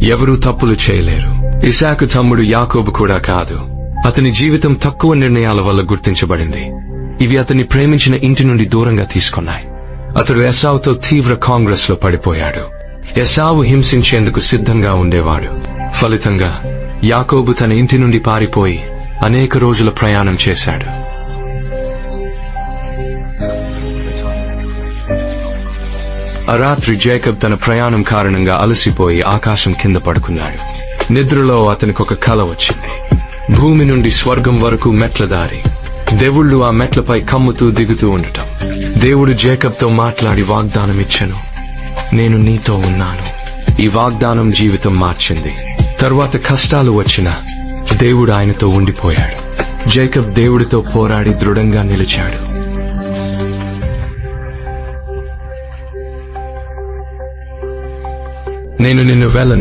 ఎవరూ తప్పులు చేయలేరు. ఇసాకు తమ్ముడు యాకోబు కూడా కాదు. అతని జీవితం తక్కువ నిర్ణయాల వల్ల గుర్తించబడింది. ఇవి అతన్ని ప్రేమించిన ఇంటి నుండి దూరంగా తీసుకున్నాయి. అతడు ఎసావుతో తీవ్ర కాంగ్రెస్ లో పడిపోయాడు. ఎసావు హింసించేందుకు సిద్ధంగా ఉండేవాడు. ఫలితంగా యాకోబు తన ఇంటి నుండి పారిపోయి అనేక రోజుల ప్రయాణం చేశాడు. ఆ రాత్రి జేకబ్ తన ప్రయాణం కారణంగా అలసిపోయి ఆకాశం కింద పడుకున్నాడు. నిద్రలో అతనికి ఒక కల వచ్చింది. భూమి నుండి స్వర్గం వరకు మెట్ల దారి. దేవుళ్ళు ఆ మెట్లపై కమ్ముతూ దిగుతూ ఉండటం. దేవుడు జేకబ్తో మాట్లాడి వాగ్దానం ఇచ్చెను, నేను నీతో ఉన్నాను. ఈ వాగ్దానం జీవితం మార్చింది. తరువాత కష్టాలు వచ్చినా దేవుడు ఆయనతో ఉండిపోయాడు. జేకబ్ దేవుడితో పోరాడి దృఢంగా నిలిచాడు. నేను నిన్ను వెళ్ళను.